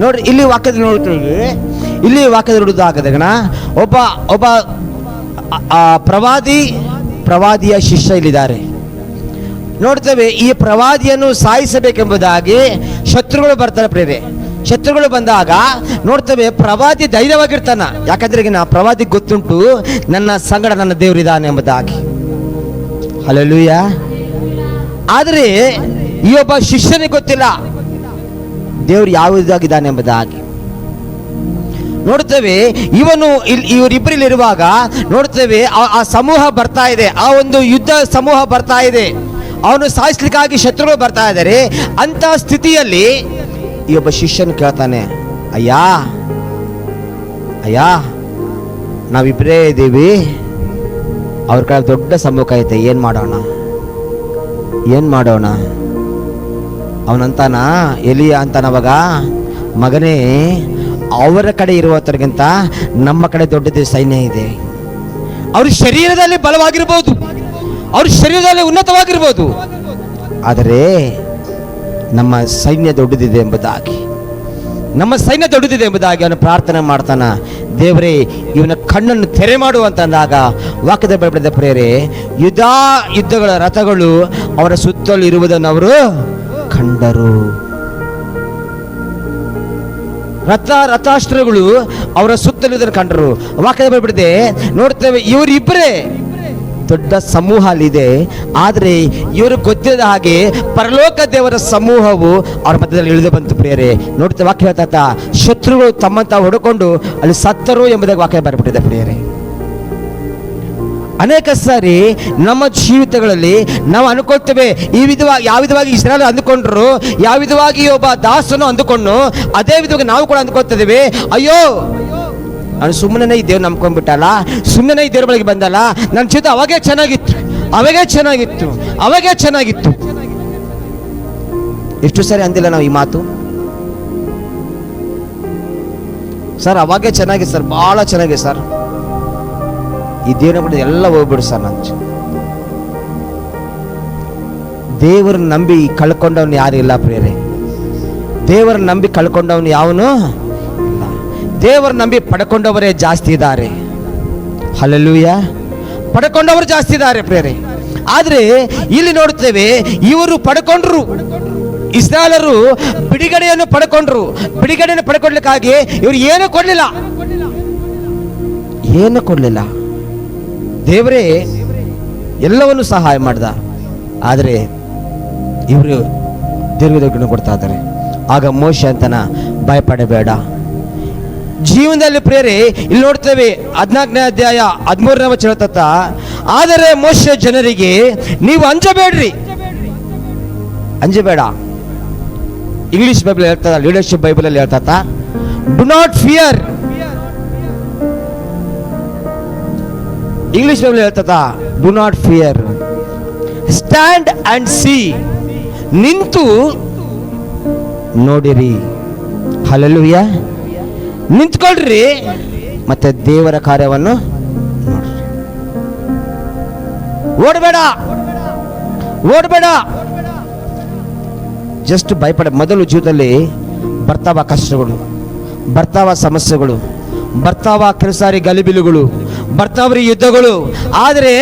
ನೋಡ್ರಿ, ಇಲ್ಲಿ ವಾಕ್ಯದಲ್ಲಿ ನೋಡ್ತೀವಿ. ಇಲ್ಲಿ ವಾಕ್ಯದಲ್ಲಿ ನೋಡುವುದಾಗದೆ ಒಬ್ಬ ಪ್ರವಾದಿಯ ಶಿಷ್ಯ ಇಲ್ಲಿದ್ದಾರೆ. ನೋಡ್ತೇವೆ ಈ ಪ್ರವಾದಿಯನ್ನು ಸಾಯಿಸಬೇಕೆಂಬುದಾಗಿ ಶತ್ರುಗಳು ಬರ್ತಾರೆ ಪ್ರೇರೆ. ಶತ್ರುಗಳು ಬಂದಾಗ ನೋಡ್ತೇವೆ ಪ್ರವಾದಿ ಧೈರ್ಯವಾಗಿರ್ತಾನ. ಯಾಕಂದ್ರೆ ಈಗ ಪ್ರವಾದಿ ಗೊತ್ತುಂಟು ನನ್ನ ಸಂಗಡ ನನ್ನ ದೇವರಿದ್ದಾನೆ ಎಂಬುದಾಗಿ. ಹಲ್ಲೆಲೂಯ. ಆದರೆ ಈ ಒಬ್ಬ ಶಿಷ್ಯನಿಗೆ ಗೊತ್ತಿಲ್ಲ ದೇವರು ಯಾವುದಾಗಿದ್ದಾನೆ ಎಂಬುದಾಗಿ. ನೋಡ್ತೇವೆ ಇವರಿಬ್ಬರಲ್ಲಿರುವಾಗ ನೋಡ್ತೇವೆ ಆ ಸಮೂಹ ಬರ್ತಾ ಇದೆ, ಆ ಒಂದು ಯುದ್ಧ ಸಮೂಹ ಬರ್ತಾ ಇದೆ, ಅವನು ಸಾಯಿಸ್ಲಿಕ್ಕಾಗಿ ಶತ್ರುಗಳು ಬರ್ತಾ ಇದ್ದಾರೆ. ಅಂತ ಸ್ಥಿತಿಯಲ್ಲಿ ಈ ಒಬ್ಬ ಶಿಷ್ಯನು ಕೇಳ್ತಾನೆ, ಅಯ್ಯ ನಾವಿಬ್ಬರೇ ಇದ್ದೀವಿ, ಅವ್ರ ಕಡೆ ದೊಡ್ಡ ಸಮ್ಮುಖ ಐತೆ, ಏನು ಮಾಡೋಣ? ಏನು ಮಾಡೋಣ? ಅವನಂತಾನ, ಎಲಿಯ ಅಂತಾನವಾಗ, ಮಗನೇ, ಅವರ ಕಡೆ ಇರುವವರಿಗಿಂತ ನಮ್ಮ ಕಡೆ ದೊಡ್ಡದೇ ಸೈನ್ಯ ಇದೆ. ಅವ್ರ ಶರೀರದಲ್ಲಿ ಬಲವಾಗಿರ್ಬೋದು, ಅವ್ರ ಶರೀರದಲ್ಲಿ ಉನ್ನತವಾಗಿರ್ಬೋದು, ಆದರೆ ನಮ್ಮ ಸೈನ್ಯ ದೊಡ್ಡದಿದೆ ಎಂಬುದಾಗಿ, ನಮ್ಮ ಸೈನ್ಯ ದೊಡ್ಡದಿದೆ ಎಂಬುದಾಗಿ ಅವನು ಪ್ರಾರ್ಥನೆ ಮಾಡ್ತಾನ. ದೇವರೇ, ಇವನ ಕಣ್ಣನ್ನು ತೆರೆ ಮಾಡು ಅಂತಂದಾಗ ವಾಕ್ಯದ ಬರೆದ ಪ್ರೇರೆ, ಯುದ್ಧಗಳ ರಥಗಳು ಅವರ ಸುತ್ತಲೂ ಇರುವುದನ್ನು ಅವರು ಕಂಡರು. ರಥಾಸ್ತ್ರಗಳು ಅವರ ಸುತ್ತಲೂ ಕಂಡರು. ವಾಕ್ಯದ ಬರೆದಿದೆ ನೋಡ್ತೇವೆ, ಇವರಿಬ್ಬರೇ ದೊಡ್ಡ ಸಮೂಹ ಅಲ್ಲಿದೆ, ಆದರೆ ಇವರು ಗೊತ್ತಿದ್ದ ಹಾಗೆ ಪರಲೋಕ ದೇವರ ಸಮೂಹವು ಅವ್ರ ಮಧ್ಯದಲ್ಲಿ ಇಳಿದು ಬಂತು. ಪ್ರಿಯರೇ, ನೋಡ್ತೇವೆ ವಾಕ್ಯ ಹೇಳ್ತಾ, ಶತ್ರುಗಳು ತಮ್ಮಂತ ಹೊಡ್ಕೊಂಡು ಅಲ್ಲಿ ಸತ್ತರು ಎಂಬುದಾಗಿ ವಾಕ್ಯ ಬರೆಬಿಟ್ಟಿದೆ. ಪ್ರಿಯರೇ, ಅನೇಕ ಸಾರಿ ನಮ್ಮ ಜೀವಿತಗಳಲ್ಲಿ ನಾವು ಅನ್ಕೊಳ್ತೇವೆ, ಯಾವ ವಿಧವಾಗಿ ಇಸ್ರಾಯೇಲ್ ಅಂದುಕೊಂಡ್ರು, ಯಾವ ವಿಧವಾಗಿ ಒಬ್ಬ ದಾಸನು ಅಂದುಕೊಂಡು ಅದೇ ವಿಧವಾಗಿ ನಾವು ಕೂಡ ಅಂದ್ಕೊಳ್ತಿದ್ದೇವೆ. ಅಯ್ಯೋ, ನಾನು ಸುಮ್ಮನೆ ಈ ದೇವ್ರು ನಂಬ್ಕೊಂಡ್ಬಿಟ್ಟಲ್ಲ, ಸುಮ್ಮನೆ ಈ ದೇವ್ರ ಬಳಿಗೆ ಬಂದಲ್ಲ, ನನ್ನ ಜೀವಿತ ಅವಾಗೇ ಚೆನ್ನಾಗಿತ್ತು. ಎಷ್ಟು ಸರಿ ಅಂದಿಲ್ಲ ನಾವು ಈ ಮಾತು? ಸರ್ ಅವಾಗೇ ಚೆನ್ನಾಗಿತ್ತು ಸರ್, ಬಹಳ ಚೆನ್ನಾಗಿದೆ ಸರ್, ಈ ದೇವ್ರ ಬಿಟ್ಟು ಎಲ್ಲ ಹೋಗ್ಬಿಡು ಸರ್. ನನ್ನ ದೇವರನ್ನ ನಂಬಿ ಕಳ್ಕೊಂಡವನು ಯಾರು ಇಲ್ಲ ಪ್ರಿಯರೇ. ದೇವರನ್ನ ನಂಬಿ ಕಳ್ಕೊಂಡವನು ಯಾವನು ಇಲ್ಲ. ದೇವರ ನಂಬಿ ಪಡ್ಕೊಂಡವರೇ ಜಾಸ್ತಿ ಇದ್ದಾರೆ. ಹಲ್ಲೆಲೂಯಾ, ಪಡ್ಕೊಂಡವರು ಜಾಸ್ತಿ ಇದ್ದಾರೆ ಪ್ರಿಯರೇ. ಆದರೆ ಇಲ್ಲಿ ನೋಡುತ್ತೇವೆ, ಇವರು ಪಡ್ಕೊಂಡ್ರು, ಇಸ್ರಾಯೇಲರು ಬಿಡುಗಡೆಯನ್ನು ಪಡ್ಕೊಳ್ಳಿಕ್ಕಾಗಿ ಇವರು ಏನು ಕೊಡಲಿಲ್ಲ. ದೇವರೇ ಎಲ್ಲವನ್ನು ಸಹಾಯ ಮಾಡ್ದ, ಆದರೆ ಇವರು ದೇವರ ಕೊಡ್ತಾ ಇದ್ದಾರೆ. ಆಗ ಮೋಶೆ ಅಂತನ, ಭಯಪಡಬೇಡ. ಜೀವನದಲ್ಲಿ ಪ್ರೇರೆ ಇಲ್ಲಿ ನೋಡ್ತೇವೆ 14ನೇ ಅಧ್ಯಾಯ 13ನೇ ವಚನ ಹೇಳ್ತಾ, ಆದರೆ ಮೋಶೆ ಜನರಿಗೆ, ನೀವು ಅಂಜಬೇಡ. ಇಂಗ್ಲಿಷ್ ಬೈಬಲ್ ಹೇಳ್ತದ, ಲೀಡರ್ಶಿಪ್ ಬೈಬಲ್ ಅಲ್ಲಿ ಹೇಳ್ತಾ, do not fear. English Bible ಹೇಳ್ತಾ, do not fear, stand and see. ನಿಂತು ನೋಡಿರಿ. ಹಲ್ಲೆಲೂಯಾ, ನಿಂತ್ಕೊಳ್ರಿ ಮತ್ತೆ ದೇವರ ಕಾರ್ಯವನ್ನು ನೋಡ್ರಿ. ಓಡಬೇಡ. ಜಸ್ಟ್ ಭಯಪಡ. ಮೊದಲು ಜೀವಿತದಲ್ಲಿ ಬರ್ತಾವ ಕಷ್ಟಗಳು, ಬರ್ತಾವ ಸಮಸ್ಯೆಗಳು, ಬರ್ತಾವ ಕೆಲಸಾರಿ ಗಲಿಬಿಲುಗಳು, ಬರ್ತಾವ್ರಿ ಯುದ್ಧಗಳು, ಆದರೆ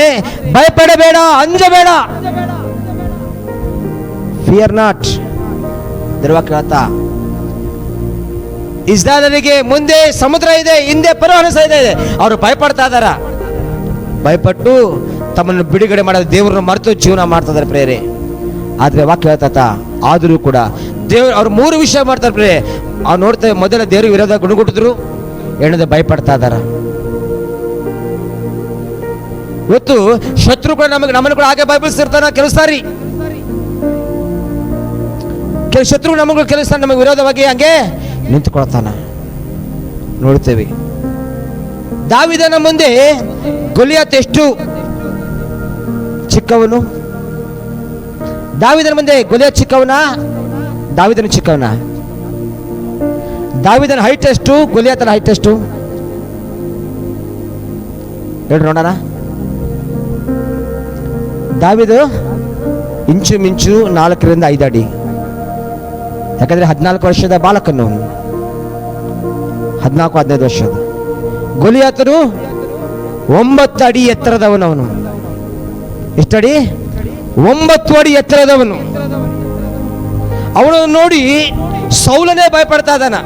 ಭಯಪಡಬೇಡ, ಅಂಜಬೇಡ. Fear not. ದೇವವಾಕ್ಯ ಇಸ್ರಾಯೇಲರಿಗೆ ಮುಂದೆ ಸಮುದ್ರ ಇದೆ, ಹಿಂದೆ ಫರೋಹನ ಸೈನ್ಯ ಇದೆ. ಅವರು ಭಯಪಡ್ತಾ ಇದಾರ. ಭಯಪಟ್ಟು ತಮ್ಮನ್ನು ಬಿಡುಗಡೆ ಮಾಡೋದು ದೇವರನ್ನು ಮರೆತು ಜೀವನ ಮಾಡ್ತಾ ಇದಾರೆ ಪ್ರೇರೆ. ಆದ್ರೆ ವಾಕ್ಯ ಹೇಳ್ತಾ, ಆದರೂ ಕೂಡ ದೇವ್ರು ಅವ್ರು 3 ವಿಷಯ ಮಾಡ್ತಾರೆ ಪ್ರೇರೆ. ಅವ್ರು ನೋಡ್ತೇವೆ, ಮೊದಲ ದೇವ್ರ ವಿರೋಧ ಗುಣಗುಟ್ಟಿದ್ರು, ಎರಡನೇದು ಭಯಪಡ್ತಾ ಇದಾರ. ಇವತ್ತು ಶತ್ರು ಕೂಡ ನಮ್ಮನ್ನು ಕೂಡ ಹಾಗೆ ಭಯಪಡಿಸ್ತಿರ್ತಾನ. ಕೆಲವು ಸಾರಿ ಶತ್ರು ನಮಗೂ ಕೆಲಸ ನಮಗೆ ವಿರೋಧವಾಗಿ ಹಂಗೆ ನಿಂತುಕೊಳ್ತಾನ. ನೋಡ್ತೇವೆ ದಾವೀದನ ಮುಂದೆ ಗೊಲಿಯಾತ್ ಎಷ್ಟು ಚಿಕ್ಕವನು. ದಾವೀದನ ಮುಂದೆ ಗೊಲಿಯಾತ್ ಚಿಕ್ಕವನ, ದಾವೀದನ ಚಿಕ್ಕವನ. ದಾವೀದನ ಹೈಟ್ ಎಷ್ಟು, ಗೊಲಿಯಾತನ ಹೈಟ್ ಎಷ್ಟು ಹೇಳಿ ನೋಡೋಣ. ದಾವೀದು ಇಂಚು 4 ರಿಂದ 5 ಅಡಿ. ಯಾಕಂದ್ರೆ 14 ವರ್ಷದ ಬಾಲಕನು, 14-15 ವರ್ಷದ. ಗೊಲಿಯಾತನು 9 ಅಡಿ ಎತ್ತರದವನವನು. ಎಷ್ಟಡಿ? 9 ಅಡಿ ಎತ್ತರದವನು. ಅವನನ್ನು ನೋಡಿ ಸೌಲನೇ ಭಯಪಡ್ತಾ ಇದ್ದಾನ.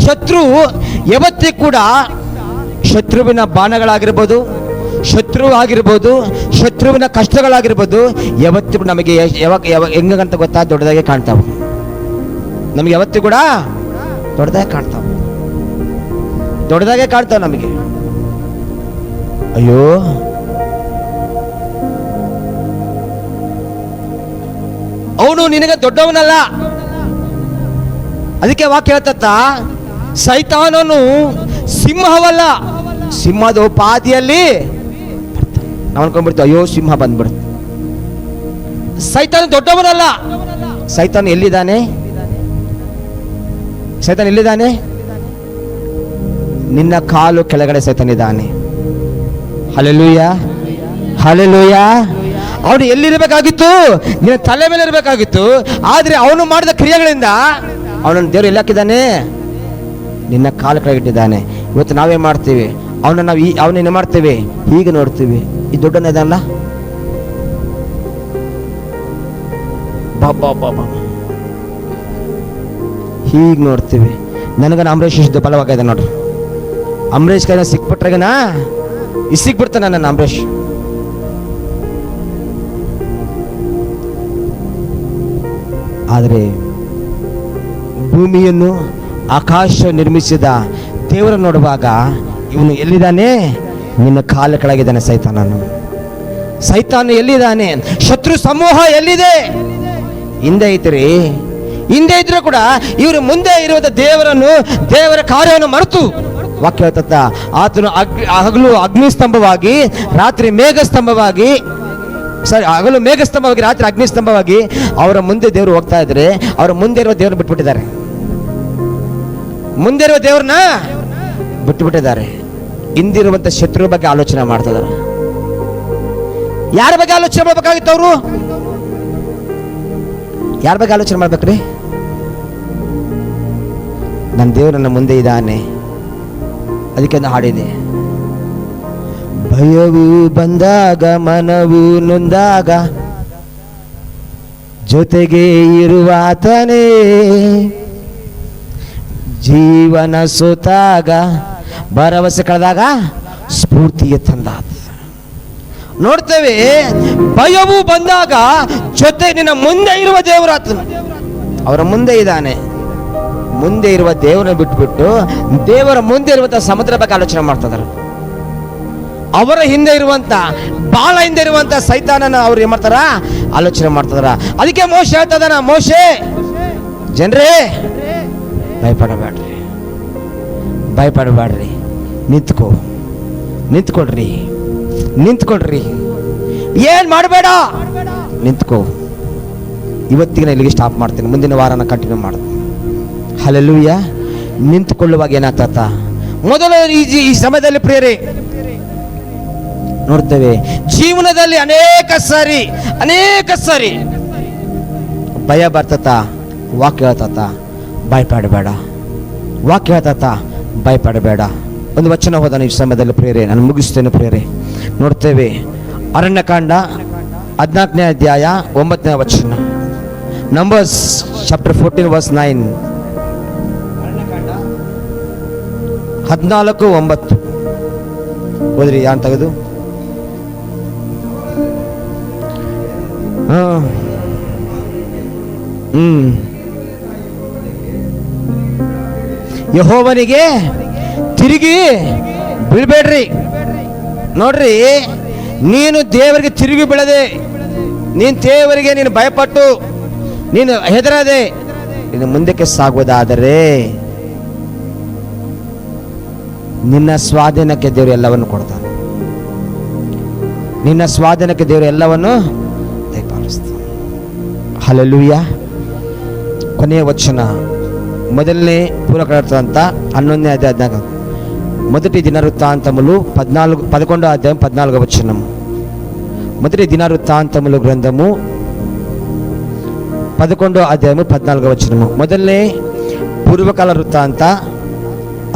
ಶತ್ರು ಯಾವತ್ತೂ ಕೂಡ ಶತ್ರುವಿನ ಬಾಣಗಳಾಗಿರ್ಬೋದು, ಶತ್ರು ಆಗಿರ್ಬೋದು, ಶತ್ರುವಿನ ಕಷ್ಟಗಳಾಗಿರ್ಬೋದು, ಯಾವತ್ತೂ ಕೂಡ ನಮಗೆ ಹೆಂಗಂತ ಗೊತ್ತಾ, ದೊಡ್ಡದಾಗೆ ಕಾಣ್ತಾವೆ. ನಮಗೆ ಯಾವತ್ತೂ ಕೂಡ ದೊಡ್ಡದಾಗೆ ಕಾಣ್ತಾವೆ ನಮಗೆ. ಅಯ್ಯೋ, ಅವನು ನಿನಗೆ ದೊಡ್ಡವನಲ್ಲ. ಅದಕ್ಕೆ ವಾಕ್ಯ ಹೇಳ್ತತ್ತ, ಸೈತಾನನು ಸಿಂಹವಲ್ಲ, ಸಿಂಹದ ಪಾದಿಯಲ್ಲಿ ನಾವು ಅನ್ಕೊಂಡ್ಬಿಡ್ತೀವಿ, ಅಯ್ಯೋ ಸಿಂಹ ಬಂದ್ಬಿಡ್ತು. ಸೈತಾನ ದೊಡ್ಡವನಲ್ಲ. ಸೈತಾನ ಎಲ್ಲಿದ್ದಾನೆ? ಸೈತಾನ ಎಲ್ಲಿದ್ದಾನೆ? ನಿನ್ನ ಕಾಲು ಕೆಳಗಡೆ ಸೈತಾನಿದ್ದಾನೆ. Hallelujah, hallelujah. ಅವನು ಎಲ್ಲಿರಬೇಕಾಗಿತ್ತು? ನಿನ್ನ ತಲೆ ಮೇಲೆ ಇರಬೇಕಾಗಿತ್ತು. ಆದರೆ ಅವನು ಮಾಡಿದ ಕ್ರಿಯೆಗಳಿಂದ ಅವನನ್ನು ದೇವರು ಎಲ್ಲಿ ಹಾಕಿದ್ದಾನೆ? ನಿನ್ನ ಕಾಲು ಕೆಳಗಿಟ್ಟಿದ್ದಾನೆ. ಇವತ್ತು ನಾವೇನು ಮಾಡ್ತೀವಿ? ಅವನೇನು ಮಾಡ್ತೇವೆ? ಹೀಗೆ ನೋಡ್ತೀವಿ, ಈ ದೊಡ್ಡನೇದಲ್ಲ, ಬಾಬಾ ಹೀಗೆ ನೋಡ್ತೀವಿ. ನನಗನ ಅಂಬರೀಷ್ ಇಷ್ಟು ಬಲವಾಗಿದೆ ನೋಡ್ರಿ. ಅಂಬರೀಷ್ ಕೈ ಸಿಕ್ಬಿಟ್ರಾಗನ ಸಿಕ್ಬಿಡ್ತಾನೆ ನನ್ನ ಅಂಬರೀಷ್. ಆದರೆ ಭೂಮಿಯನ್ನು ಆಕಾಶ ನಿರ್ಮಿಸಿದ ದೇವರ ನೋಡುವಾಗ ಇವನು ಎಲ್ಲಿದ್ದಾನೆ? ನಿನ್ನ ಕಾಲ ಕೆಳಗಿದ್ದಾನೆ ಸೈತಾನನು. ಸೈತಾನ ಎಲ್ಲಿದ್ದಾನೆ? ಶತ್ರು ಸಮೂಹ ಎಲ್ಲಿದೆ? ಹಿಂದೆ ಐತ್ರಿ. ಹಿಂದೆ ಇದ್ರೂ ಕೂಡ ಇವರು ಮುಂದೆ ಇರುವ ದೇವರ ಕಾರ್ಯವನ್ನು ಮರೆತು, ವಾಕ್ಯ ಹೇಳ್ತತ್ತ, ಆತನು ಹಗಲು ಅಗ್ನಿಸ್ತಂಭವಾಗಿ ರಾತ್ರಿ ಮೇಘಸ್ತಂಭವಾಗಿ, ಹಗಲು ಮೇಘಸ್ತಂಭವಾಗಿ ರಾತ್ರಿ ಅಗ್ನಿಸ್ತಂಭವಾಗಿ ಅವರ ಮುಂದೆ ದೇವರು ಹೋಗ್ತಾ ಇದ್ರೆ, ಅವರ ಮುಂದೆ ಇರುವ ದೇವ್ರನ್ನ ಬಿಟ್ಬಿಟ್ಟಿದ್ದಾರೆ. ಮುಂದೆ ಇರುವ ದೇವ್ರನ್ನ ಬಿಟ್ಟುಬಿಟ್ಟಿದ್ದಾರೆ. ಹಿಂದಿರುವಂತ ಶತ್ರು ಬಗ್ಗೆ ಆಲೋಚನೆ ಮಾಡ್ತಿದ್ದಾರೆ. ಯಾರ ಬಗ್ಗೆ ಆಲೋಚನೆ ಮಾಡ್ಬೇಕಾಗಿತ್ತು? ಅವರು ಯಾರ ಬಗ್ಗೆ ಆಲೋಚನೆ ಮಾಡ್ಬೇಕ್ರಿ? ನನ್ನ ದೇವರು ನನ್ನ ಮುಂದೆ ಇದ್ದಾನೆ. ಅದಕ್ಕೆ ಒಂದು ಹಾಡಿದೆ, ಭಯವು ಬಂದಾಗ ಮನವು ನೊಂದಾಗ ಜೊತೆಗೆ ಇರುವಾತನೇ, ಜೀವನ ಸೋತಾಗ ಭರವಸೆ ಕಳೆದಾಗ ಸ್ಫೂರ್ತಿಯ ತಂದಾತ. ನೋಡ್ತೇವೆ, ಭಯವು ಬಂದಾಗ ಜೊತೆ ನಿನ್ನ ಮುಂದೆ ಇರುವ ದೇವರಾತನು, ಅವರ ಮುಂದೆ ಇದ್ದಾನೆ. ಮುಂದೆ ಇರುವ ದೇವರನ್ನ ಬಿಟ್ಬಿಟ್ಟು ದೇವರ ಮುಂದೆ ಇರುವಂತ ಸಮುದ್ರ ಬಗ್ಗೆ ಆಲೋಚನೆ ಮಾಡ್ತಿದ್ದಾರೆ. ಅವರ ಹಿಂದೆ ಇರುವಂತ, ಬಾಳ ಹಿಂದೆ ಇರುವಂತ ಸೈತಾನನ ಅವ್ರು ಏನ್ ಮಾಡ್ತಾರ? ಆಲೋಚನೆ ಮಾಡ್ತಿದಾರ. ಅದಕ್ಕೆ ಮೋಶೆ ಹೇಳ್ತದಾನ, ಮೋಶೆ ಜನರೇ ಭಯಪಡಬೇಡ್ರಿ, ನಿಂತ್ಕೊಳ್ರಿ, ಏನ್ ಮಾಡಬೇಡ, ನಿಂತ್ಕೋ. ಇವತ್ತಿಗೆ ಇಲ್ಲಿಗೆ ಸ್ಟಾಪ್ ಮಾಡ್ತೀನಿ, ಮುಂದಿನ ವಾರನ ಕಂಟಿನ್ಯೂ ಮಾಡ್ತೀನಿ. ಹಲ್ಲೆಲೂಯ. ನಿಂತುಕೊಳ್ಳುವಾಗ ಏನಾಗ್ತತ್ತ? ಮೊದಲು ಈ ಸಮಯದಲ್ಲಿ ಪ್ರಿಯರೇ ನೋಡ್ತೇವೆ, ಜೀವನದಲ್ಲಿ ಅನೇಕ ಸಾರಿ ಭಯ ಬರ್ತತ. ವಾಕ್ಯ ಹೇಳ್ತತ, ಭಯಪಡಬೇಡ. ವಾಕ್ಯ ಹೇಳ್ತತ, ಭಯಪಡಬೇಡ. ಒಂದು ವಚನ ಹೋದಾನ ಈ ಸಮಯದಲ್ಲಿ ಪ್ರಿಯರೇ, ನಾನು ಮುಗಿಸ್ತೇನೆ ಪ್ರಿಯರೇ. ನೋಡ್ತೇವೆ, ಅರಣ್ಯಕಾಂಡ 14ನೇ ಅಧ್ಯಾಯ 9ನೇ ವಚನ. Numbers chapter 14 verse 9. 14:9 ಓದ್ರಿ. ಯಾನ್ ತೆಗೆದು ಯೆಹೋವನಿಗೆ ತಿರುಗಿ ಬೀಳ್ಬೇಡ್ರಿ. ನೋಡ್ರಿ, ನೀನು ದೇವರಿಗೆ ತಿರುಗಿ ಬೀಳದೆ, ನೀನು ದೇವರಿಗೆ ನೀನು ಭಯಪಟ್ಟು ನೀನು ಹೆದರದೆ ನೀನು ಮುಂದಕ್ಕೆ ಸಾಗುವುದಾದರೆ ನಿನ್ನ ಸ್ವಾಧೀನಕ್ಕೆ ದೇವರು ಎಲ್ಲವನ್ನು ಕೊಡ್ತಾನೆ. ನಿನ್ನ ಸ್ವಾಧೀನಕ್ಕೆ ದೇವರು ಎಲ್ಲವನ್ನು ದಯಪಾಲಿಸ್ತಾನೆ. ಹಲ್ಲೆಲೂಯ. ಕೊನೆಯ ವಚನ, ಮೊದಲನೇ ಪೂರ್ವಕರ್ತ ಅಂತ 11ನೇ ಅಧ್ಯಾಯ, మొదటి దినవృత్తాంతములు 11వ అధ్యాయం 14వ వచనము. మొదటి దినవృత్తాంతములు గ్రంథము 11వ అధ్యాయము 14వ వచనము. మొదలనే పూర్వకాల వృత్తాంత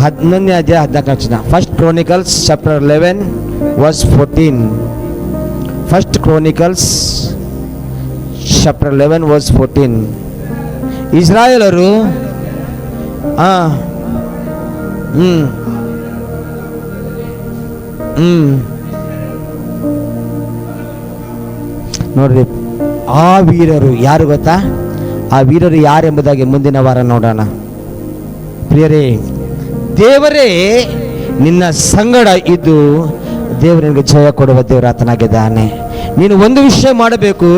11ನೇ ಅಧ್ಯಾಯ 14ನೇ ವಚನ. First Chronicles chapter 11 verse 14. First Chronicles chapter 11 verse 14. ಇಸ್ರಾಯೇಲರು ನೋಡ್ರಿ, ಆ ವೀರರು ಯಾರು ಗೊತ್ತಾ? ಆ ವೀರರು ಯಾರೆಂಬುದಾಗಿ ಮುಂದಿನ ವಾರ ನೋಡೋಣ ಪ್ರಿಯರೇ. ದೇವರೇ ನಿನ್ನ ಸಂಗಡ ಇದ್ದು ದೇವರಿಗೆ ಜಯ ಕೊಡುವ ದೇವರಾತನಾಗಿದ್ದಾನೆ. ನೀನು ಒಂದು ವಿಷಯ ಮಾಡಬೇಕು,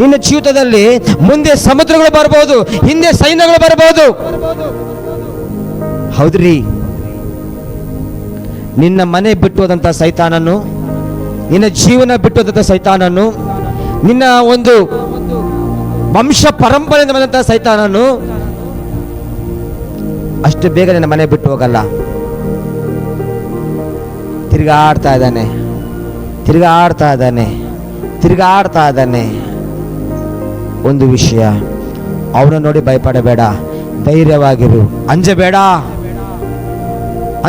ನಿನ್ನ ಜೀವಿತದಲ್ಲಿ ಮುಂದೆ ಸಮುದ್ರಗಳು ಬರಬಹುದು, ಹಿಂದೆ ಸೈನ್ಯಗಳು ಬರಬಹುದು. ಹೌದ್ರಿ, ನಿನ್ನ ಮನೆ ಬಿಟ್ಟೋದಂಥ ಸೈತಾನನು, ನಿನ್ನ ಜೀವನ ಬಿಟ್ಟೋದಂಥ ಸೈತಾನನು, ನಿನ್ನ ಒಂದು ವಂಶ ಪರಂಪರೆಯಿಂದ ಬಂದಂತಹ ಸೈತಾನನು ಅಷ್ಟು ಬೇಗ ನನ್ನ ಮನೆ ಬಿಟ್ಟು ಹೋಗಲ್ಲ. ತಿರುಗಾಡ್ತಾ ಇದ್ದಾನೆ, ತಿರುಗಾಡ್ತಾ ಇದ್ದಾನೆ, ತಿರುಗಾಡ್ತಾ ಇದ್ದಾನೆ. ಒಂದು ವಿಷಯ, ಅವನ ನೋಡಿ ಭಯಪಡಬೇಡ, ಧೈರ್ಯವಾಗಿರು, ಅಂಜಬೇಡ,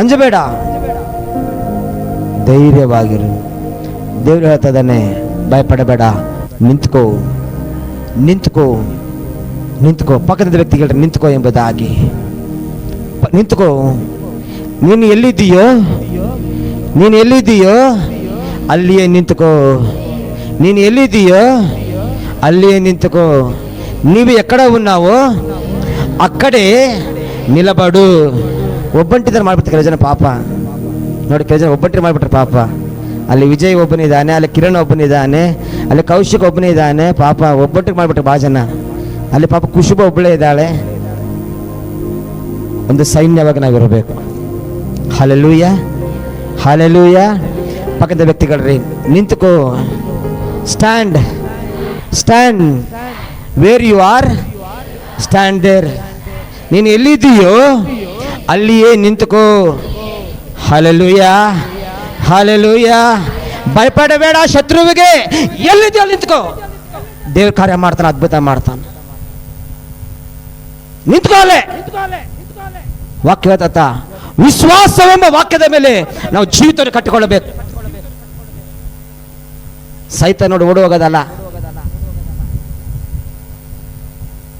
ಅಂಜಬೇಡ, ಧೈರ್ಯವಾಗಿರು. ದೇವರು ಹೇಳ್ತಾ ಇದ್ದಾನೆ, ಭಯಪಡಬೇಡ, ನಿಂತ್ಕೋ, ನಿಂತ್ಕೋ, ನಿಂತ್ಕೋ. ಪಕ್ಕದ ವ್ಯಕ್ತಿಗಳ ನಿಂತ್ಕೋ ಎಂಬುದಾಗಿ. ನಿಂತ್ಕೋ. ನೀನು ಎಲ್ಲಿದ್ದೀಯೋ, ನೀನು ಎಲ್ಲಿದ್ದೀಯೋ ಅಲ್ಲಿಯೇ ನಿಂತ್ಕೋ. ನೀನು ಎಲ್ಲಿದ್ದೀಯೋ ಅಲ್ಲಿಯೇ ನಿಂತ್ಕೋ. ನೀವು ಎಕ್ಕಡ ఉన్నావో ಅಕ್ಕಡೆ ನಿಲಬಡು. ಒಬ್ಬಂಟಿತರ ಮಾಡ್ಬಿಡ್ತಾರೆ ಕೆಲವು ಜನ ಪಾಪ. ನೋಡಿ, ಕೆಲವು ಜನ ಒಬ್ಬಂಟಿ ಮಾಡಿಬಿಟ್ರೆ ಪಾಪ. ಅಲ್ಲಿ ವಿಜಯ್ ಒಬ್ಬನಿದ್ದಾನೆ, ಅಲ್ಲಿ ಕಿರಣ್ ಒಬ್ಬನಿದ್ದಾನೆ, ಅಲ್ಲಿ ಕೌಶಿಕ್ ಒಬ್ಬನಿದ್ದಾನೆ. ಪಾಪ ಒಬ್ಬಟ್ಟಿಗೆ ಮಾಡಿಬಿಟ್ರೆ ಭಾಳ ಜನ. ಅಲ್ಲಿ ಪಾಪ ಕುಶುಬ ಒಬ್ಬಳೇ ಇದ್ದಾಳೆ. ಒಂದು ಸೈನ್ಯವಾಗಿ ನಾವಿರಬೇಕು. Hallelujah, hallelujah. ಪಕ್ಕದ ವ್ಯಕ್ತಿಗಳ್ರಿ, ನಿಂತುಕೋ. Stand, stand where you are, stand there. ನೀನು ಎಲ್ಲಿದ್ದೀಯೋ ಅಲ್ಲಿಯೇ ನಿಂತುಕೋ. Hallelujah, hallelujah. ಭಯಪಡಬೇಡ ಶತ್ರುವಿಗೆ. ಎಲ್ಲಿದೆಯೋ ಅಲ್ಲಿ ನಿಂತ್ಕೋ. ದೇವ್ರ ಕಾರ್ಯ ಮಾಡ್ತಾನೆ, ಅದ್ಭುತ ಮಾಡ್ತಾನೆ. ನಿಂತ್ಕೋಲೆ. ವಾಕ್ಯ ಹೇಳ್ತ, ವಿಶ್ವಾಸವೆಂಬ ವಾಕ್ಯದ ಮೇಲೆ ನಾವು ಜೀವಿತವನ್ನು ಕಟ್ಟಿಕೊಳ್ಳಬೇಕು. ಸೈತ ನೋಡಿ ಓಡುವಾಗದಲ್ಲ.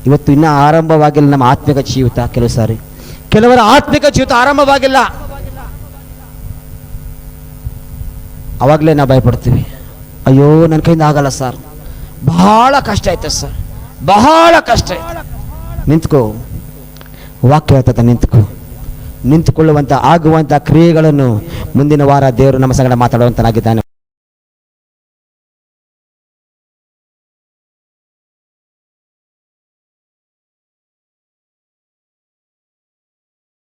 ಇವತ್ತು ಇನ್ನೂ ಆರಂಭವಾಗಿಲ್ಲ ನಮ್ಮ ಆತ್ಮಿಕ ಜೀವಿತ. ಕೆಲವು ಸಾರಿ ಕೆಲವರ ಆತ್ಮಿಕ ಜೀವಿತ ಆರಂಭವಾಗಿಲ್ಲ. ಅವಾಗಲೇ ನಾವು ಭಯಪಡ್ತೀವಿ. ಅಯ್ಯೋ, ನನ್ನ ಕೈಯಿಂದ ಆಗಲ್ಲ ಸರ್, ಬಹಳ ಕಷ್ಟ ಆಯ್ತು ಸರ್, ಬಹಳ ಕಷ್ಟ ಆಯ್ತು. ನಿಂತ್ಕೋ. ವಾಕ್ಯ ಹೇಳ್ತದೆ, ನಿಂತ್ಕೋ. ನಿಂತುಕೊಳ್ಳುವಂಥ ಆಗುವಂಥ ಕ್ರಿಯೆಗಳನ್ನು ಮುಂದಿನ ವಾರ ದೇವರು ನಮ್ಮ ಸಂಗಡ ಮಾತಾಡುವಂತನಾಗಿದ್ದಾನೆ.